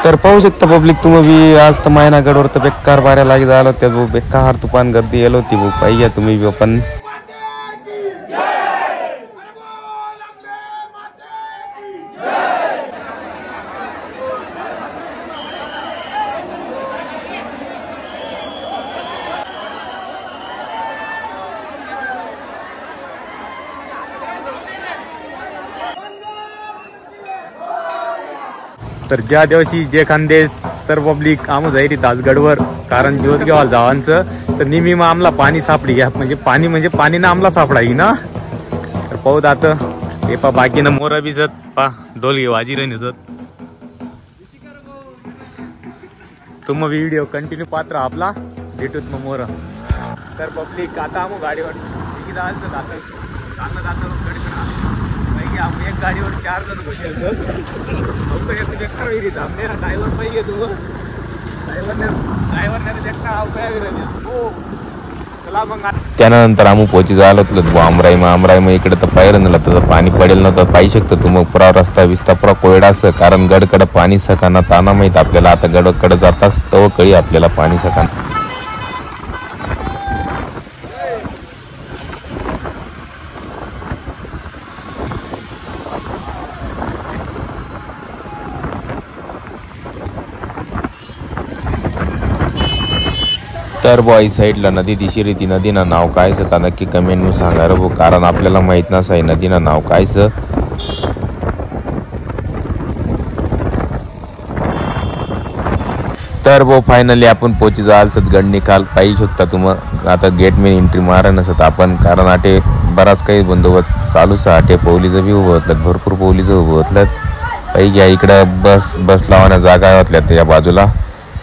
तर पाहू शकता पब्लिक तुम्ही बी आज तर मायनागडवर तर बेकार बाऱ्या लागी झालं त्या बेकार तुफान गर्दी येलो होती भाऊ पाहिजे तुम्ही बी पण तर ज्या दिवशी जे खानदेश तर पब्लिक आम्ही जाईल तासगडवर कारण जोतगाव जावांचं तर नेहमी मग आम्हाला पाणी सापडी घ्या म्हणजे पाणी ना आम्हाला सापडा ना तर पाहू आता हे पा बाकीनं मोर बिसत पा डोल घे वाजी राहत तुम व्हिडिओ कंटिन्यू पात्र आपला भेटूत मग मोर तर पब्लिक आता आम्ही गाडीवर एक गाडीवर 4 जण बसेल ड्रायव्हर पाहिजे तू त्यानंतर आम्ही पोची झालो आमराई इकडे तर पाहिलं नव्हतं तर पाणी पडेल नव्हतं पाहिजे शकतं तू मग पुरा रस्ता विस्ता पुरा कोयडा असं कारण गडकडं पाणी सकाना ताना माहीत आपल्याला आता गडकडं जाताच तव कळी आपल्याला पाणी सकाना तर बॉय साईडला नदी दिशी ती नदीनं नाव कायचं का नक्की कमेंट सांगा रे भाऊ कारण आपल्याला माहित नसाय नदीनं नाव कायचं तर भाऊ फायनली आपण पोची जायचं गड निकाल पाहिजे शकता तुम्ही आता गेट में एंट्री मारा नसत आपण कारण आटे बराच काही बंदोबस्त चालूच आटे पौलीचं बी उभं होतलं भरपूर पौलीचं उभं होतलं पाहिजे इकडं बस लावण्या जागा होतल्यात या बाजूला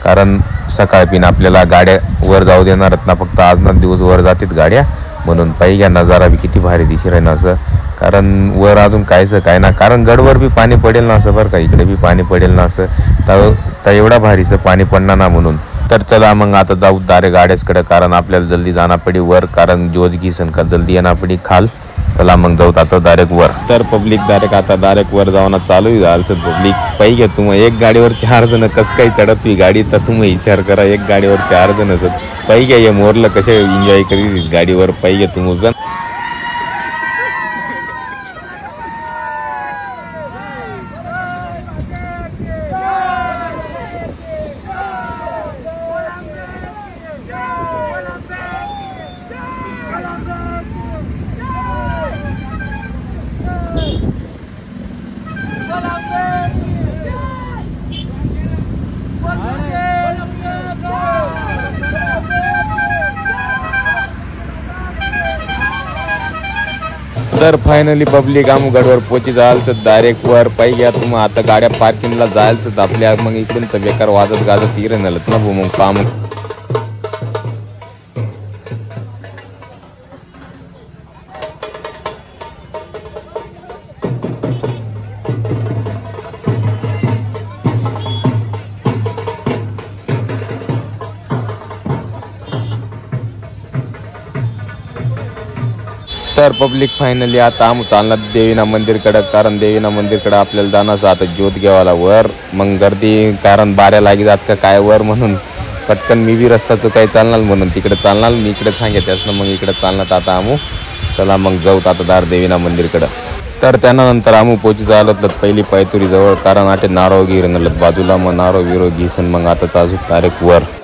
कारण सकाळ पिन आपल्याला गाड्या वर जाऊ देणार ना फक्त आज ना दिवस वर जातात गाड्या म्हणून पाहिजे नजारा बी किती भारी दिशी राहील असं कारण वर अजून कायचं काय ना कारण गडवर बी पाणी पडेल ना असं बरं का इकडे बी पाणी पडेल ना असं तर एवढा भारीचं पाणी पडणार ना म्हणून तर चला मग आता जाऊ दारे गाड्याचकडे कारण आपल्याला जल्दी जाणार पडी वर कारण जोज घिसन का जल्दी येणार पडी खाल चला मग जाऊ आता डायरेक्ट वर तर पब्लिक डायरेक्ट वर जाऊन चालू झालं पब्लिक पाहिजे तुम्ही एक गाडीवर 4 जण कसं काही चढत गाडी तर तुम्ही विचार करा एक गाडीवर 4 जण असत पाहिजे हे मोरला कसे एन्जॉय करी गाडीवर पाहिजे तुम्ही पण तर फायनली पब्लिक आम्ही गडवर पोची जाल तर डायरेक्ट वर पाहिजे तुम्ही आता गाड्या पार्किंगला जायला तर आपल्या मग इकडून तर बेकार वाजत गाजत तिकडे नलत ना मग काम तर पब्लिक फायनली आता आम्ही चालणार देवीना मंदिरकडे कारण देवीना मंदिरकडे आपल्याला जाणं आता ज्योत घेवायला वर मग गर्दी कारण बाऱ्या लागी जात का काय वर म्हणून पटकन मी बी रस्त्याचं काही चालणार म्हणून तिकडे चालणार मी इकडे सांगितलं ना मग इकडे चालणार आता आम्ही चला मग जाऊ आता दार देवीना मंदिरकडं तर त्यानंतर आम्ही पोची झालं पहिली पायतुरी जवळ कारण आटे नारळ गिरंगलत बाजूला मग नारळ विरो घिसन मग आता चालू डायरेक्ट वर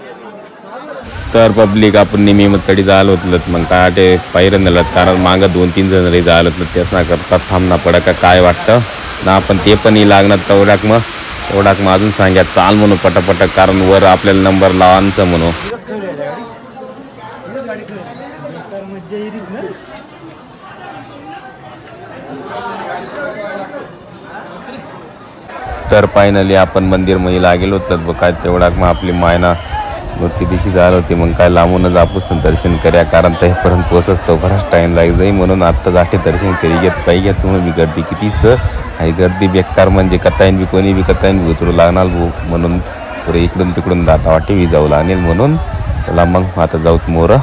तर पब्लिक आपण नेहमी मग चढी जायला होतलं मग काय आटे पायरं नेलं कारण मागं 2-3 जण जरी जायला होतलं तेच ना करतात थांबना पडा का काय वाटतं ना आपण ते पण लागणार तेवढ्याक मग अजून सांग्या चाल म्हणू पटापट कारण वर आपल्याला नंबर लावांचं म्हणू तर फायनली आपण मंदिर मध्ये लागेल होतं काय तेवढ्याक मग आपली मायना मूर्ती दिशी झाली होती मग काय लांबूनच आपण दर्शन करूया कारण त्यापर्यंत पोचतो बराच टाईम लाग जाईल म्हणून आत्ता जाते दर्शन करी घेत पाहिजे तुम्ही बी गर्दी कितीच आहे गर्दी बेकार म्हणजे कताईन बी कोणी बी कताईन बी उतरू लागणार भाऊ म्हणून पुरे इकडून तिकडून जाता वाटे बी जाऊ लागेल म्हणून चला मग आता जाऊत मोर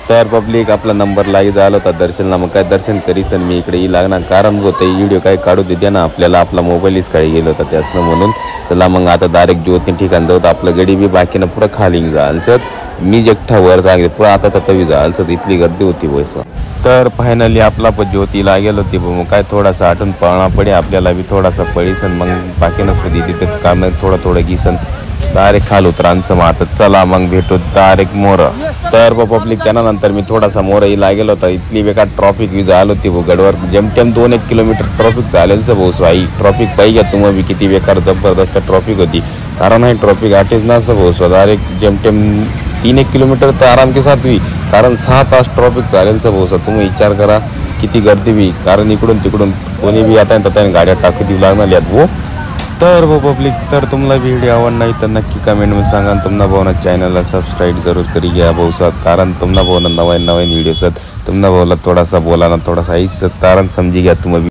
तर पब्लिक आपला नंबर लागी झाला होता दर्शनला, मग काय दर्शन करीसन मी इकडे लागणार कारण होतं व्हिडिओ काय काढू देते ना आपल्याला, आपला मोबाईलच काढी गेलो होता त्यासनं, म्हणून चला मग आता डायरेक्ट ज्योती ठिकाण जाऊ. आपलं गडी बी बाकीनं पुढं खाली जायचं, मी एकटा वर सांगितलं पुढं आता तवी जायचं, इथली गर्दी होती बस. तर फायनली आपला पण ज्योती लागेल होती, मग काय थोडासा आठवून पळणा पडे आपल्याला बी थोडासा पळीसन, मग बाकी नसतं तिथे काम थोडं घिसन डायरेक्ट खाल उतरांचं. मग आता चला मग भेटू डायरेक्ट मोर. तर पब्लिक त्यानंतर मी थोडासा मोरही लागेल होता, इथली बेकार ट्रॉफिक बी झाली होती भाऊ गडवर, जेमतेम 2-1 किलोमीटर ट्रॉफिक चालेलचं भाऊ. आई ट्रॉफिक पाहिजे तुम्ही किती बेकार जबरदस्त ट्रॉफिक होती, कारण हे ट्रॉफिक आठेच नसतं भाऊ. डायरेक्ट जेमतेम 3-1 किलोमीटर तर आराम के साथ हुई, कारण 6 तास ट्रॉफिक चालेलचं भाऊ. तुम्ही विचार करा किती गर्दी बी, कारण इकडून तिकडून कोणी बी आता त्याने गाड्या टाकू देऊ लागणार आहेत भाऊ. तर वो पब्लिक, तर तुम्हाला व्हिडिओ आवडला नाही तर नक्की कमेंटमध्ये सांगा. तुम्हाला भावना चॅनलला सबस्क्राईब जरूर करी घ्या भाऊ साथ, कारण तुम्हाला भावना नवीन व्हिडिओ साथ तुम्हाला भाऊला थोडासा बोलाना थोडासा ऐस कारण समजी घ्या तुम्ही.